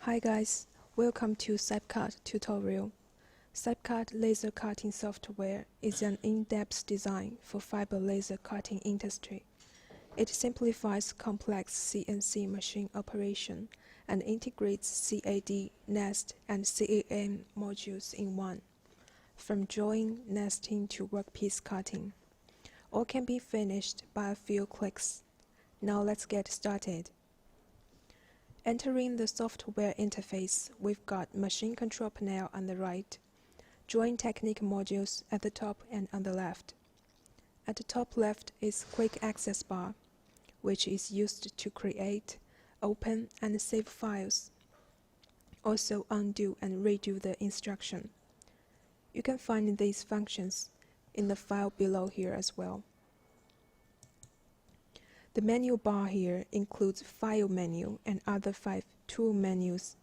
Hi guys, welcome to Cypcut tutorial. Cypcut laser cutting software is an in-depth design for fiber laser cutting industry. It simplifies complex CNC machine operation and integrates CAD, nest, and CAM modules in one. From drawing, nesting to workpiece cutting. All can be finished by a few clicks. Now let's get started. Entering the software interface, we've got Machine Control Panel on the right, Drawing Technique modules at the top and on the left. At the top left is Quick Access Bar, which is used to create, open, and save files. Also undo and redo the instruction. You can find these functions in the file below here as well. The menu bar here includes File menu and other 5 tool menus.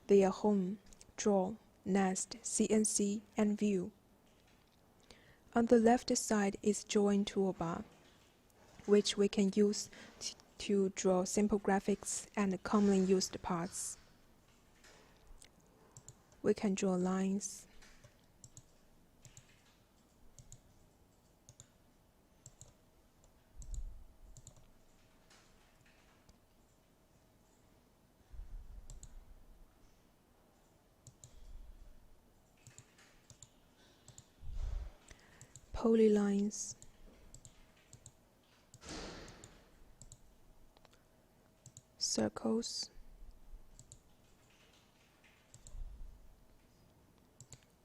They are Home, Draw, Nest, CNC, and View. On the left side is Drawing toolbar, which we can use to draw simple graphics and commonly used parts. We can draw lines, polylines, circles,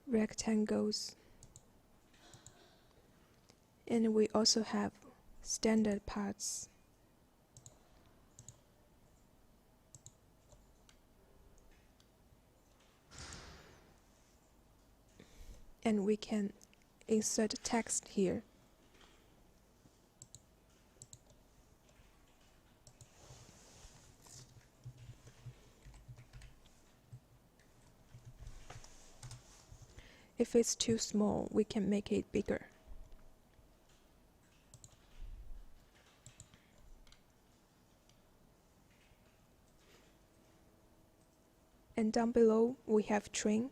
rectangles, and we also have standard parts. And we can insert text here. If it's too small, we can make it bigger. And down below, we have trim,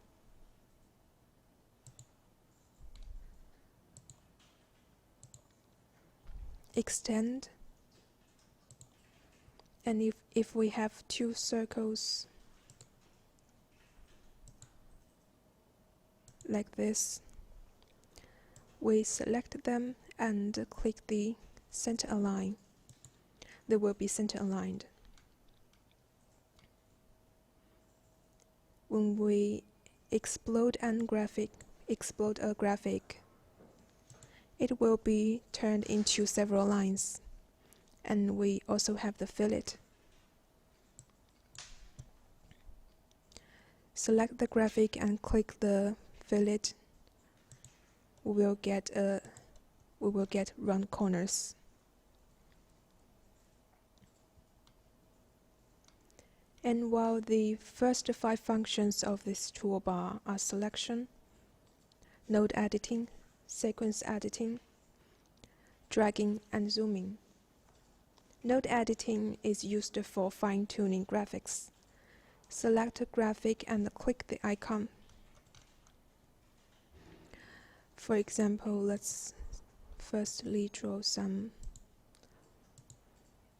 extend, and if we have 2 circles like this, we select them and click the center align. They will be center aligned. When we explode a graphic, it will be turned into several lines. And we also have the fillet. Select the graphic and click the fillet. We will get round corners. And while the first 5 functions of this toolbar are selection, node editing, sequence editing, dragging, and zooming. Node editing is used for fine-tuning graphics. Select a graphic and click the icon. For example, let's firstly draw some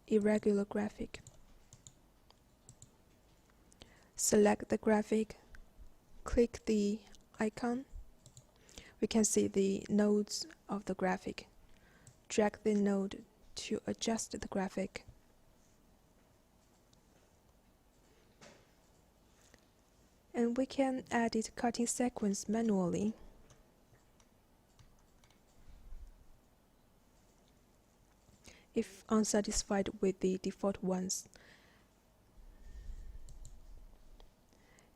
irregular graphic. Select the graphic, click the icon. We can see the nodes of the graphic. Drag the node to adjust the graphic. And we can edit cutting sequence manually. If unsatisfied with the default ones,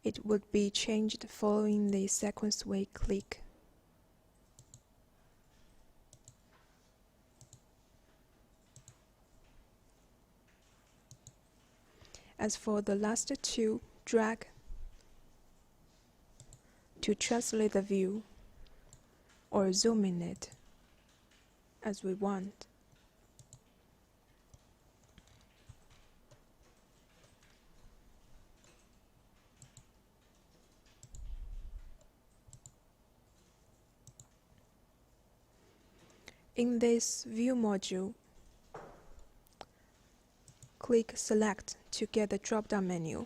it would be changed following the sequence we click. As for the last 2, drag to translate the view or zoom in it as we want. In this View module, click Select to get the drop-down menu.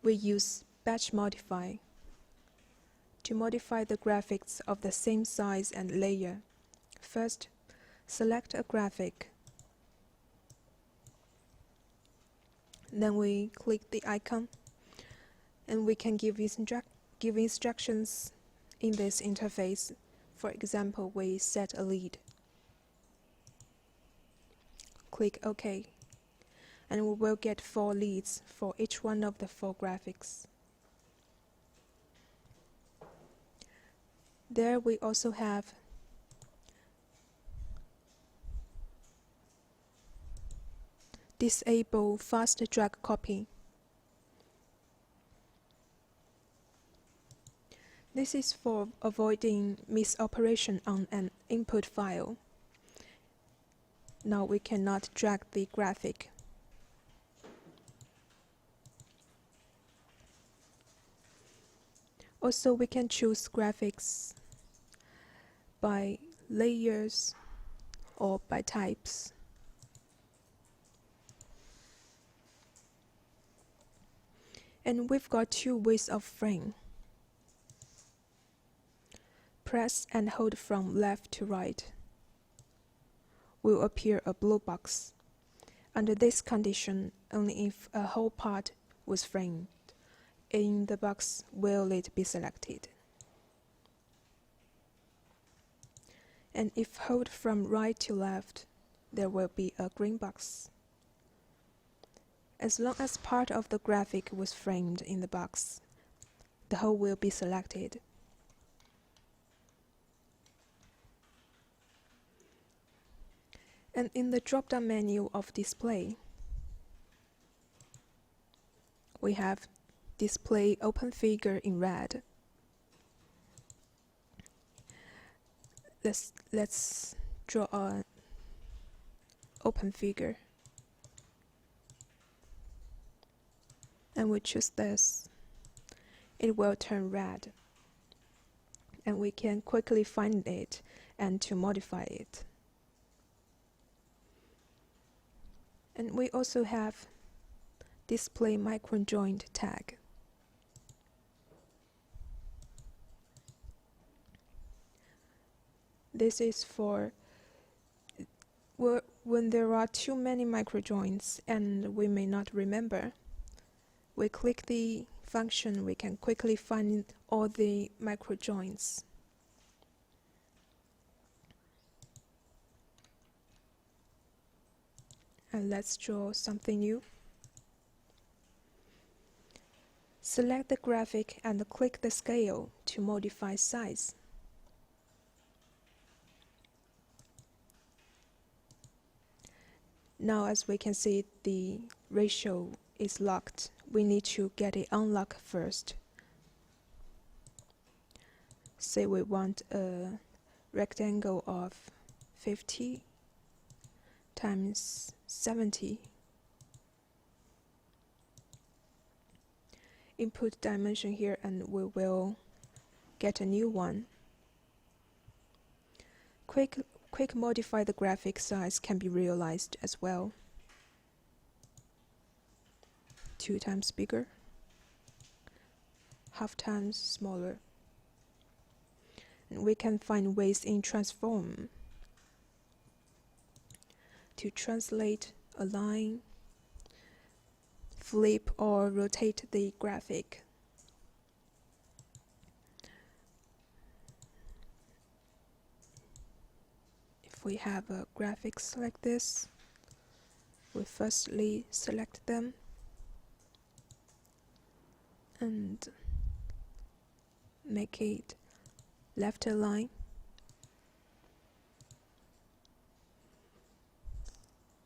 We use Batch Modify to modify the graphics of the same size and layer. First, select a graphic. Then we click the icon, and we can give instructions in this interface. For example, we set a lead. Click OK, and we will get 4 leads for each one of the 4 graphics. There we also have Disable Fast Drag Copy. This is for avoiding misoperation on an input file. Now we cannot drag the graphic. Also, we can choose graphics by layers or by types. And we've got 2 ways of frame. Press and hold from left to right. Will appear a blue box. Under this condition, only if a whole part was framed in the box will it be selected. And if hold from right to left, there will be a green box. As long as part of the graphic was framed in the box, the whole will be selected. And in the drop-down menu of Display, we have Display Open Figure in red. Let's draw an open figure. And we choose this. It will turn red. And we can quickly find it and to modify it. And we also have Display Microjoint tag. This is for when there are too many microjoints and we may not remember. We click the function, we can quickly find all the microjoints. And let's draw something new. Select the graphic and click the scale to modify size. Now, as we can see, the ratio is locked. We need to get it unlocked first. Say we want a rectangle of 50 times 70. Input dimension here and we will get a new one. Quick modify the graphic size can be realized as well. 2 times bigger, half times smaller. And we can find ways in transform to translate, align, flip or rotate the graphic. If we have graphics like this, we firstly select them and make it left align.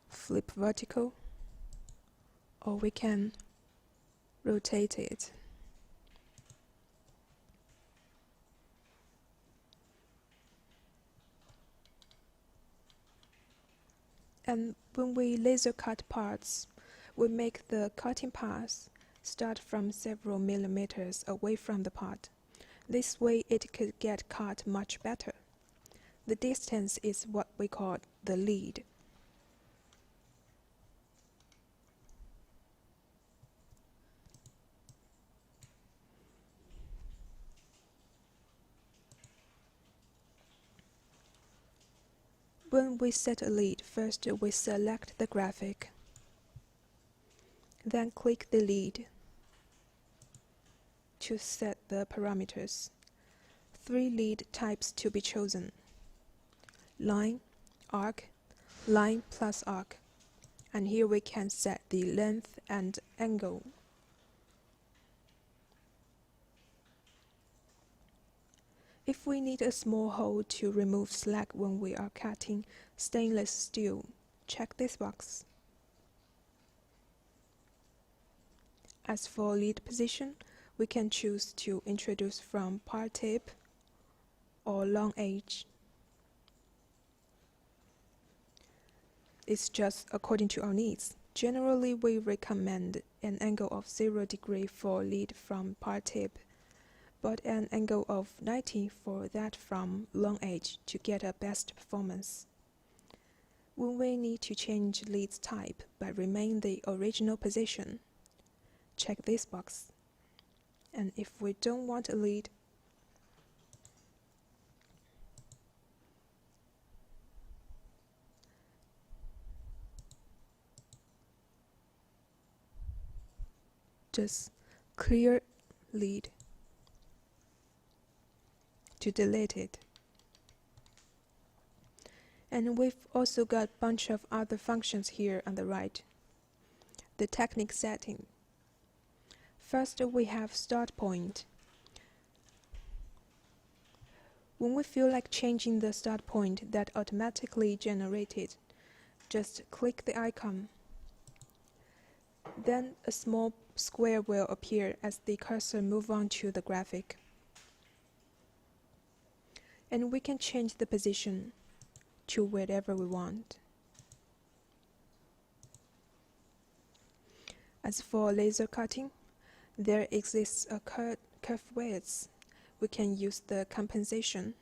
Flip vertical, or we can rotate it. And when we laser cut parts, we make the cutting path start from several millimeters away from the part. This way it could get cut much better. The distance is what we call the lead. When we set a lead, first we select the graphic, then click the lead to set the parameters. 3 lead types to be chosen: line, arc, line plus arc, and here we can set the length and angle. If we need a small hole to remove slack when we are cutting stainless steel, check this box. As for lead position, we can choose to introduce from part tip or long edge. It's just according to our needs. Generally, we recommend an angle of 0 degree for lead from part tip, but an angle of 90 for that from long edge to get a best performance. When we need to change lead type but remain the original position, check this box. And if we don't want a lead, just clear lead to delete it. And we've also got a bunch of other functions here on the right. The technique setting. First, we have start point. When we feel like changing the start point that automatically generated, just click the icon. Then a small square will appear as the cursor moves on to the graphic. And we can change the position to wherever we want. As for laser cutting, there exists a curve width. We can use the compensation.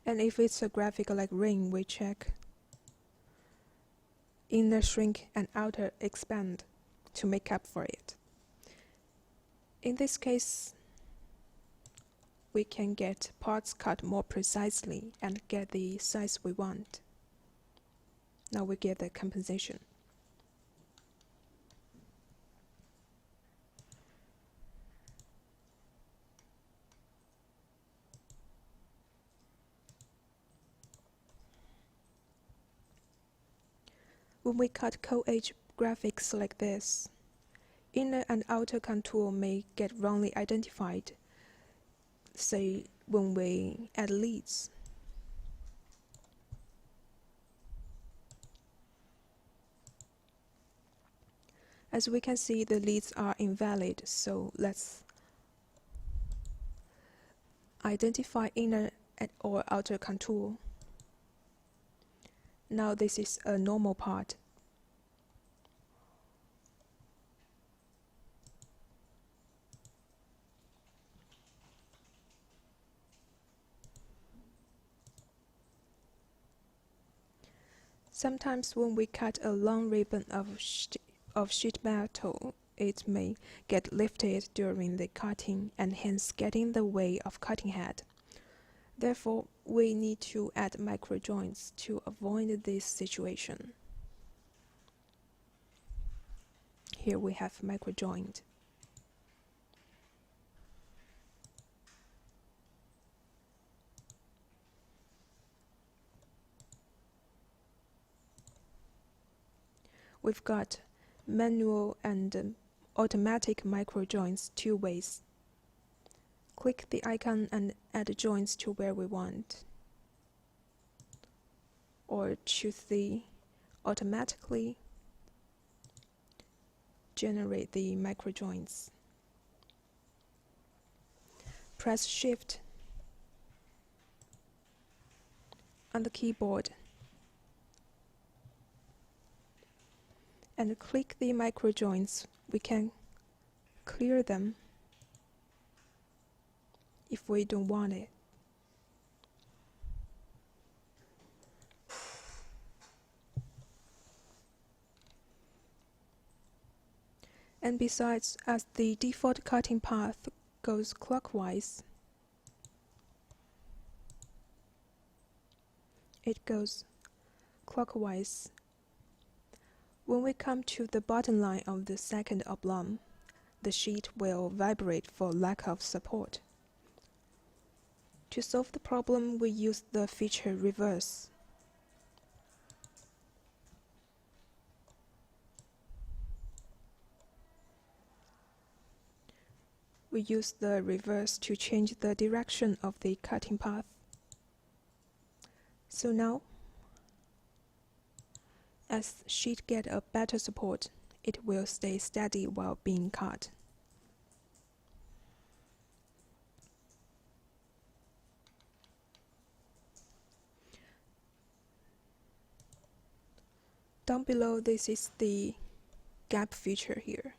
And if it's a graphic like ring, we check inner shrink and outer expand to make up for it. In this case, we can get parts cut more precisely and get the size we want. Now we get the compensation. When we cut co-edge graphics like this, inner and outer contour may get wrongly identified, say when we add leads. As we can see, the leads are invalid, so let's identify inner or outer contour. Now this is a normal part. Sometimes when we cut a long ribbon of sheet metal, it may get lifted during the cutting and hence get in the way of cutting head. Therefore, we need to add micro joints to avoid this situation. Here we have micro joint. We've got manual and automatic micro joints 2 ways. Click the icon and add joints to where we want, or choose the automatically generate the micro joints. Press Shift on the keyboard and click the micro joints. We can clear them if we don't want it. And besides, as the default cutting path goes clockwise, it goes clockwise. When we come to the bottom line of the second oblong, the sheet will vibrate for lack of support. To solve the problem, we use the feature reverse. We use the reverse to change the direction of the cutting path. So now, as sheet get a better support, it will stay steady while being cut. Down below, this is the gap feature here.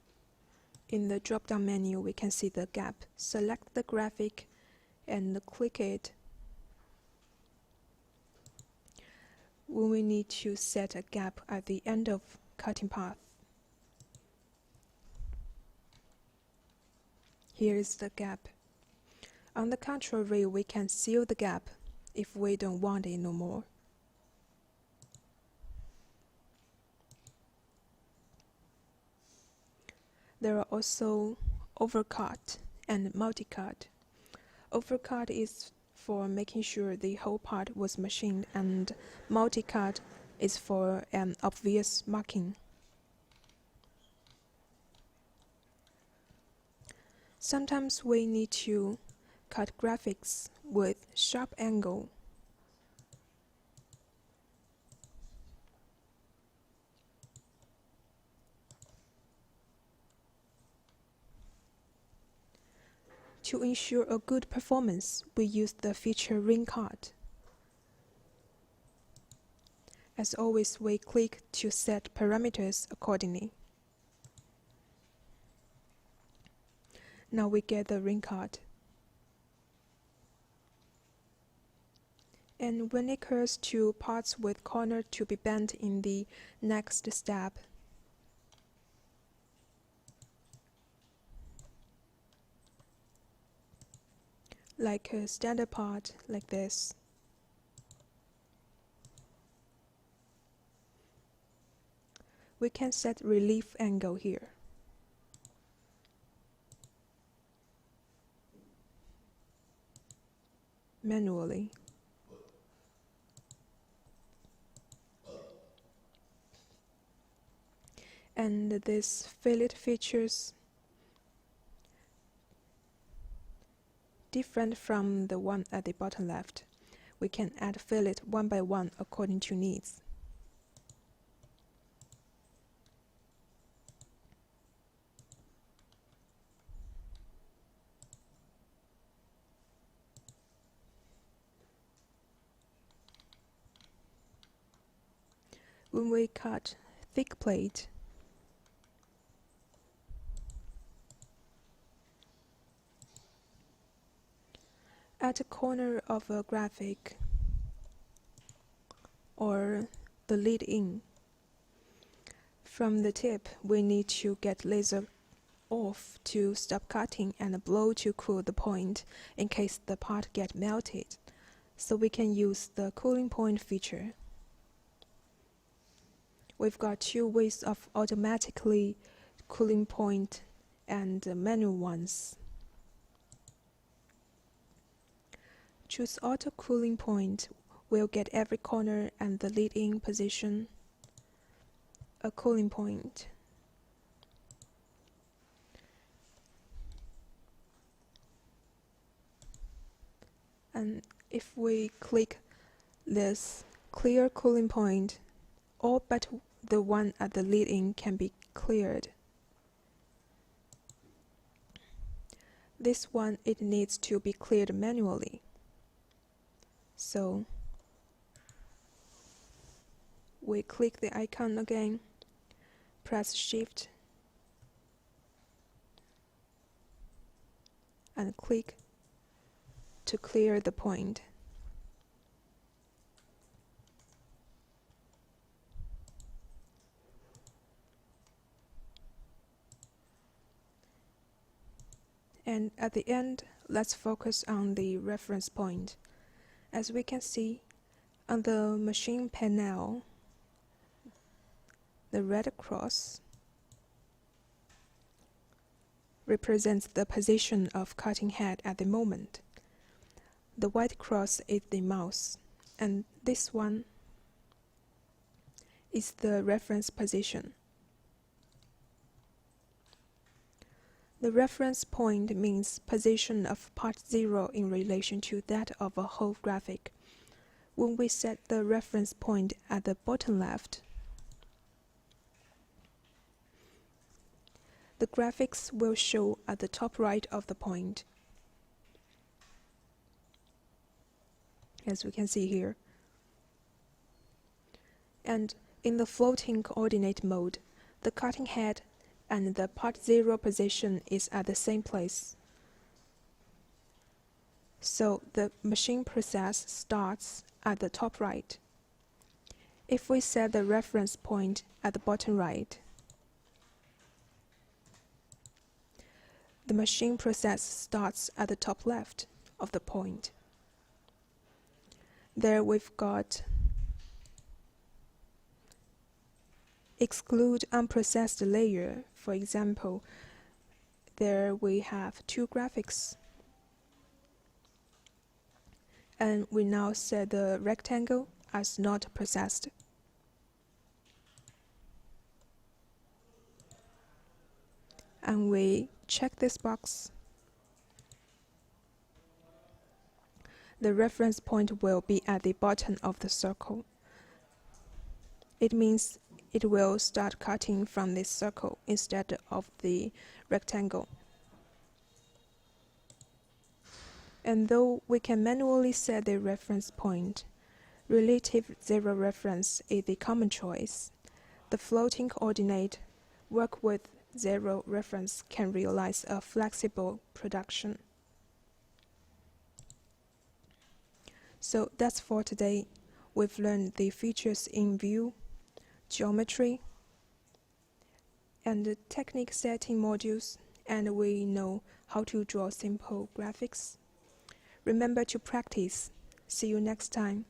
In the drop-down menu, we can see the gap. Select the graphic and click it when we need to set a gap at the end of cutting path. Here is the gap. On the control rail, we can seal the gap if we don't want it no more. There are also overcut and multi-cut. Overcut is for making sure the whole part was machined, and multi-cut is for an obvious marking. Sometimes we need to cut graphics with sharp angle. To ensure a good performance, we use the feature ring cut. As always, we click to set parameters accordingly. Now we get the ring cut. And when it occurs to parts with corner to be bent in the next step, like a standard part like this, we can set relief angle here. Manually. And this fillet features different from the one at the bottom left. We can add fillet one by one according to needs. When we cut thick plate, at a corner of a graphic or the lead in, from the tip we need to get laser off to stop cutting and blow to cool the point in case the part get melted. So we can use the cooling point feature. We've got two ways of automatically cooling point and manual ones. Choose auto cooling point. We'll get every corner and the lead-in position a cooling point. And if we click this clear cooling point, all but the one at the lead-in can be cleared. This one, it needs to be cleared manually. So we click the icon again, press Shift and click to clear the point. And at the end, let's focus on the reference point. As we can see, on the machine panel, the red cross represents the position of cutting head at the moment. The white cross is the mouse, and this one is the reference position. The reference point means position of part 0 in relation to that of a whole graphic. When we set the reference point at the bottom left, the graphics will show at the top right of the point, as we can see here. And in the floating coordinate mode, the cutting head and the part 0 position is at the same place. So the machine process starts at the top right. If we set the reference point at the bottom right, the machine process starts at the top left of the point. There we've got exclude unprocessed layer. For example, there we have 2 graphics. And we now set the rectangle as not processed. And we check this box. The reference point will be at the bottom of the circle. It means it will start cutting from this circle instead of the rectangle. And though we can manually set the reference point, relative zero reference is the common choice. The floating coordinate work with zero reference can realize a flexible production. So that's for today. We've learned the features in view, geometry, and the technique setting modules, and we know how to draw simple graphics. Remember to practice. See you next time.